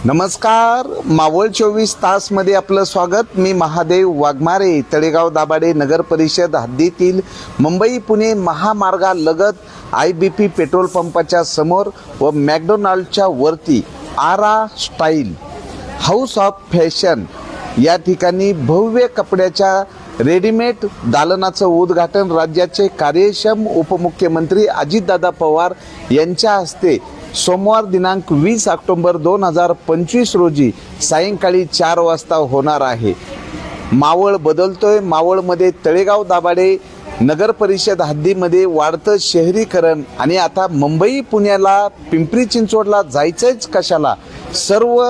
नमस्कार, मावळ 24 तासमध्ये आपलं स्वागत। मी महादेव वाघमारे। तळेगाव दाभाडे नगर परिषद हद्दीतील मुंबई पुणे महामार्गालगत IBP पेट्रोल पंपाच्या समोर व मॅकडोनाल्डच्या वरती आरा स्टाईल हाऊस ऑफ फॅशन या ठिकाणी भव्य कपड्याच्या रेडीमेड दालनाचं उद्घाटन राज्याचे कार्यक्षम उपमुख्यमंत्री अजितदादा पवार यांच्या हस्ते सोमवार दिनांक 20 ऑक्टोबर 2025 रोजी सायंकाळी 4 वाजता होणार आहे। मावळ बदलतोय। मावळमध्ये तळेगाव दाभाडे नगर परिषद हद्दीमध्ये वाढतं शहरीकरण आणि आता मुंबई पुण्याला पिंपरी चिंचवडला जायचंच कशाला, सर्व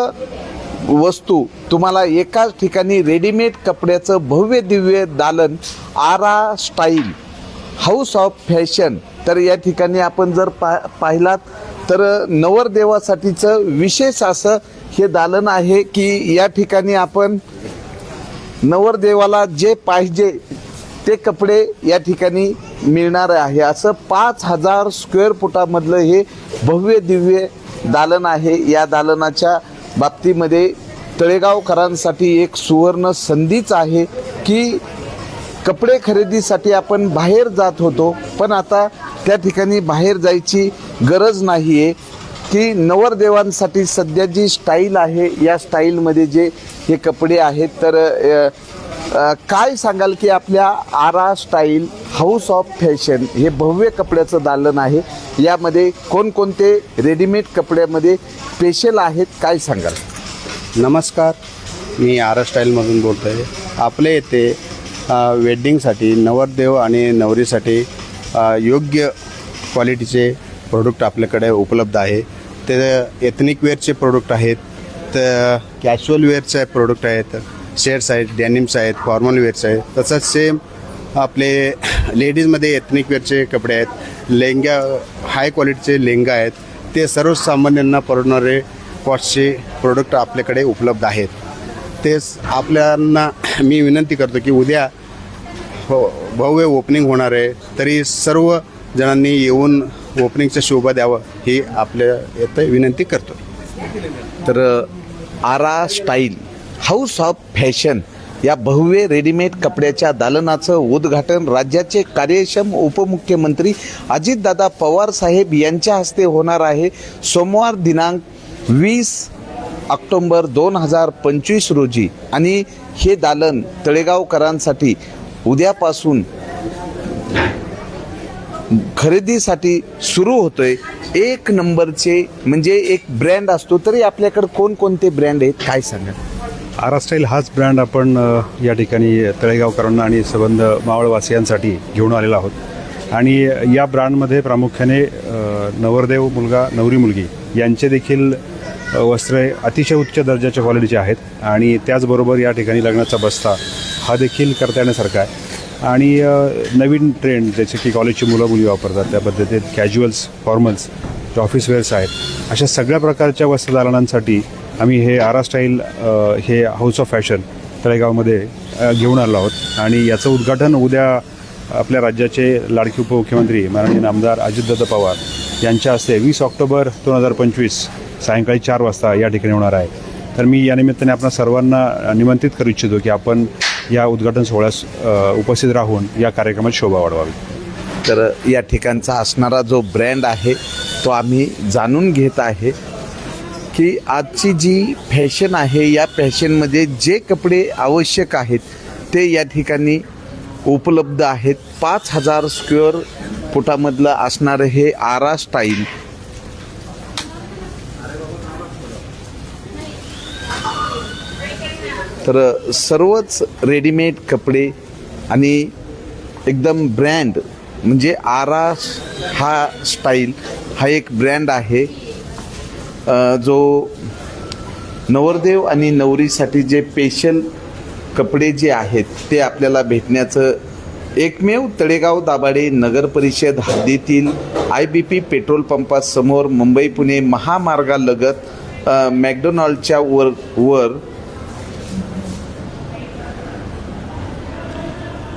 वस्तू तुम्हाला एकाच ठिकाणी रेडीमेड कपड्याचं भव्य दिव्य दालन आरा स्टाईल हाऊस ऑफ फॅशन। तर या ठिकाणी आपण जर पाहिलात तर नवरदेवासाठीचं विशेष असं हे दालन आहे की या ठिकाणी आपण नवरदेवाला जे पाहिजे ते कपडे या ठिकाणी मिळणार आहे। असं 5000 स्क्वेअर फुटामधलं हे भव्य दिव्य दालन आहे। या दालनाच्या बाबतीमध्ये तळेगावकरांसाठी एक सुवर्ण संधीच आहे की कपडे खरेदीसाठी आपण बाहेर जात होतो, पण आता त्या ठिकाणी बाहेर जायची गरज नाही आहे की नवरदेवांसाठी सध्या जी स्टाईल आहे या स्टाईलमध्ये जे हे कपडे आहेत। तर काय सांगाल की आपल्या आरा स्टाईल हाऊस ऑफ फॅशन हे भव्य कपड्याचं दालन आहे, यामध्ये कोणकोणते रेडीमेड कपड्यामध्ये स्पेशल आहेत, काय सांगाल? नमस्कार, मी आरा स्टाईलमधून बोलतो आहे। आपल्या इथे वेडिंगसाठी नवरदेव आणि नवरीसाठी योग्य क्वालिटीचे प्रोडक्ट आपल्याकडे उपलब्ध आहे। ते एथनिक वेअरचे प्रोडक्ट आहेत, तर कॅज्युअल वेअरचे प्रोडक्ट आहेत, शर्ट्स आहेत, डेनिम्स आहेत, फॉर्मल वेअर्स आहेत। तसंच सेम आपले लेडीजमध्ये एथनिक वेअरचे कपडे आहेत, लेहंगा हाय क्वालिटीचे लेहंगा आहेत, ते सर्वसामान्यांना परवडणारे कॉस्टचे प्रोडक्ट आपल्याकडे उपलब्ध आहेत। तेच आपल्याला मी विनंती करतो की उद्या भव्य ओपनिंग होणार आहे, तरी सर्व जणांनी येऊन ओपनिंगचा शोभा द्यावं ही आपल्या इथे विनंती करतो। तर आरा स्टाईल हाऊस ऑफ फॅशन या भव्य रेडीमेड कपड्याच्या दालनाचं उद्घाटन राज्याचे कार्यक्षम उपमुख्यमंत्री अजितदादा पवार साहेब यांच्या हस्ते होणार आहे सोमवार दिनांक 20 ऑक्टोबर 2025 रोजी। आणि हे दालन तळेगावकरांसाठी उद्यापासून खरेदीसाठी सुरू होतोय। एक नंबरचे म्हणजे एक ब्रँड असतो, तरी आपल्याकडे कोणकोणते ब्रँड आहेत, काय सांगा? आरा स्टाईल हाच ब्रँड आपण या ठिकाणी तळेगावकरांना आणि संबंध मावळवासियांसाठी घेऊन आलेलो आहोत। आणि या ब्रँडमध्ये प्रामुख्याने नवरदेव मुलगा नवरी मुलगी यांचे देखील वस्त्रे अतिशय उच्च दर्जाच्या क्वालिटीचे आहेत। आणि त्याचबरोबर या ठिकाणी लग्नाचा बस्ता हा देखील करता येण्यासारखा आहे। आणि नवीन ट्रेंड जसे की कॉलेजची मुलं मुली वापरतात त्या पद्धतीत कॅज्युअल्स, फॉर्मल्स, ऑफिस वेअर्स आहेत, अशा सगळ्या प्रकारच्या वस्त्रदालनांसाठी आम्ही हे आरा स्टाईल हे हाऊस ऑफ फॅशन तळेगावमध्ये घेऊन आलो आहोत। आणि याचं उद्घाटन उद्या आपल्या राज्याचे लाडके उपमुख्यमंत्री माननीय आमदार अजितदादा पवार यांच्या हस्ते 20 ऑक्टोबर 2025 सायंकाळी 4 वाजता या ठिकाणी होणार आहे। तर मी या निमित्ताने आपल्या सर्वांना निमंत्रित करू इच्छितो की आपण या उद्घाटन सोहळ्यास उपस्थित राहून या कार्यक्रमात शोभा वाढवावी। तर या ठिकाणचा असणारा जो ब्रँड आहे तो आम्ही जाणून घेत आहे की आजची जी फॅशन आहे या फॅशनमध्ये जे कपडे आवश्यक आहेत ते या ठिकाणी उपलब्ध आहेत। 5000 स्क्वेअर फुटामधलं असणारं हे आरा स्टाईल तर सर्वच रेडीमेड कपडे आणि एकदम ब्रँड म्हणजे आरा हा स्टाईल हा एक ब्रँड आहे जो नवरदेव आणि नवरीसाठी जे स्पेशल कपडे जे आहेत ते आपल्याला भेटण्याचं एकमेव तळेगाव दाभाडे नगर परिषद हद्दीतील IBP पेट्रोल पंपासमोर मुंबई पुणे महामार्गालगत मॅकडोनाल्डच्या वर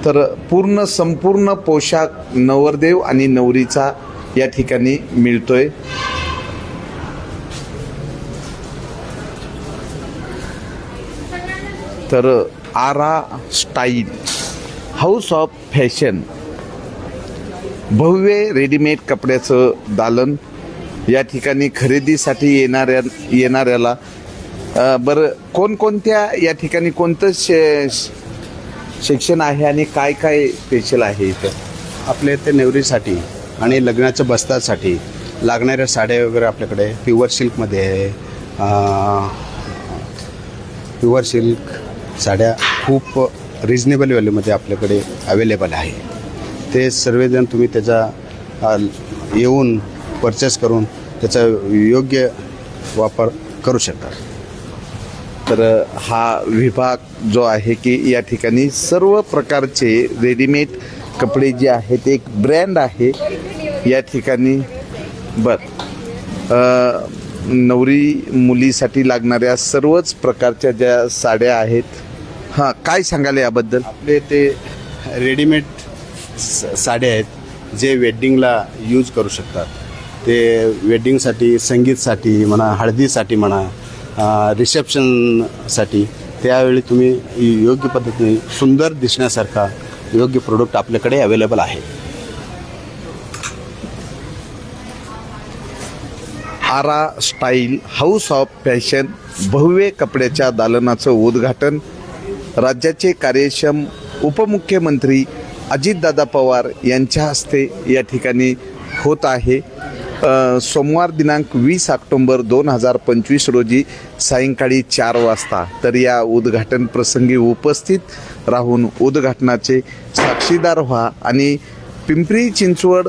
तर संपूर्ण पोशाख नवरदेव आणि नवरीचा या ठिकाणी मिळतोय। तर आरा स्टाईल हाऊस ऑफ फॅशन भव्य रेडीमेड कपड्याचं दालन या ठिकाणी खरेदीसाठी येणाऱ्याला बरं कोणकोणत्या या ठिकाणी कोणतं सेक्शन आहे आणि काय काय स्पेशल आहे इथं? आपल्या इथे नवरीसाठी आणि लग्नाच्या बस्तासाठी लागणाऱ्या साड्या वगैरे आपल्याकडे प्युअर सिल्कमध्ये आहे. प्युअर सिल्क साड्या खूप रिजनेबल व्हॅल्यूमध्ये आपल्याकडे अवेलेबल आहे. ते सर्वजण तुम्ही त्याचा येऊन परचेस करून त्याचा योग्य वापर करू शकता. तर हा विभाग जो आहे की या ठिकाणी सर्व प्रकारचे रेडीमेड कपडे जे आहेत एक ब्रँड आहे या ठिकाणी. नवरी मुलीसाठी लागणाऱ्या सर्वच प्रकारच्या ज्या साड्या आहेत. हां, काय सांगाल याबद्दल? आपले ते रेडीमेड साड्या आहेत जे वेडिंगला यूज करू शकतात. ते वेडिंगसाठी, संगीतसाठी म्हणा, हळदीसाठी म्हणा, रिसेप्शनसाठी त्यावेळी तुम्ही योग्य पद्धतीने सुंदर दिसण्यासारखा योग्य प्रोडक्ट आपल्याकडे अवेलेबल आहे. आरा स्टाईल हाऊस ऑफ फॅशन भव्य कपड्याच्या दालनाचं उद्घाटन राज्याचे कार्यक्षम उपमुख्यमंत्री अजितदादा पवार यांच्या हस्ते या ठिकाणी होत आहे. सोमवार दिनांक 20 ऑक्टोंबर 2025 रोजी सायंकाळी 4 वाजता. तर या उद्घाटन प्रसंगी उपस्थित राहून उद्घाटनाचे साक्षीदार व्हा आणि पिंपरी चिंचवड,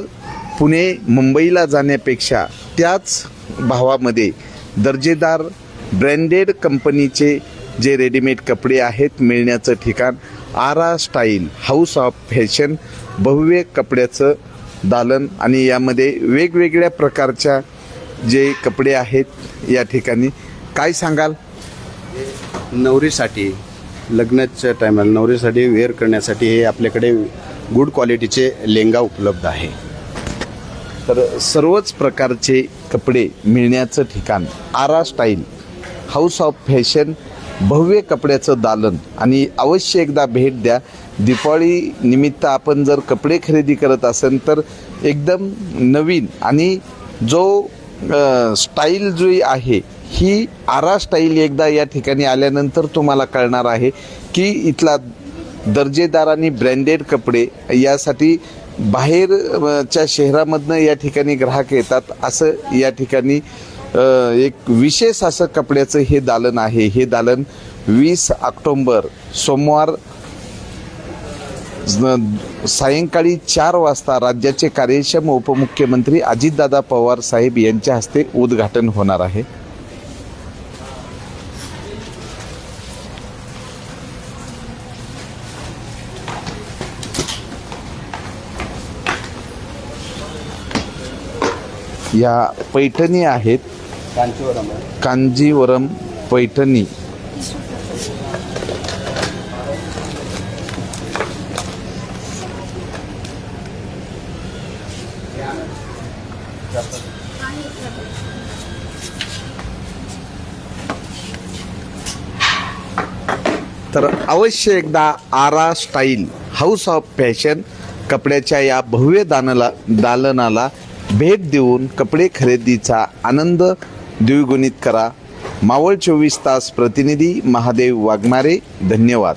पुणे, मुंबईला जाण्यापेक्षा त्याच भावामध्ये दर्जेदार ब्रँडेड कंपनीचे जे रेडीमेड कपडे आहेत मिळण्याचं ठिकाण आरा स्टाईल हाऊस ऑफ फॅशन भव्य कपड्याचं दालन. आणि यामध्ये वेगवेगळ्या प्रकारच्या जे कपडे आहेत या ठिकाणी. काय सांगाल? नवरीसाठी लग्नाच्या टायमाला नवरीसाठी वेअर करण्यासाठी हे आपल्याकडे गुड क्वालिटीचे लेंगा उपलब्ध आहे. तर सर्वच प्रकारचे कपडे मिळण्याचं ठिकाण आरा स्टाईल हाऊस ऑफ फॅशन भव्य कपड्याचं दालन. आणि अवश्य एकदा भेट द्या. दिवाळी निमित्त आपण जर कपडे खरेदी करत असेल तर एकदम नवीन आणि जो स्टाईल जी आहे ही आरा स्टाईल एकदा या ठिकाणी आल्यानंतर तुम्हाला कळणार आहे की इथला दर्जेदार आणि ब्रँडेड कपडे यासाठी बाहेरच्या शहरामधनं या ठिकाणी ग्राहक येतात. असं या ठिकाणी एक विशेष असं कपड्याचं हे दालन आहे. हे दालन 20 ऑक्टोंबर सोमवार सायंकाळी 4 वाजता राज्याचे कार्यक्षम उपमुख्यमंत्री अजितदादा पवार साहेब यांच्या हस्ते उद्घाटन होणार आहे. या पैठणी आहेत कांजीवरम पैठणी. तर अवश्य एकदा आरा स्टाईल हाऊस ऑफ फॅशन कपड्याच्या या भव्य दालनाला भेट देऊन कपडे खरेदीचा आनंद द्विगुणित करा. मावळ 24 तास प्रतिनिधी महादेव वाघमारे. धन्यवाद.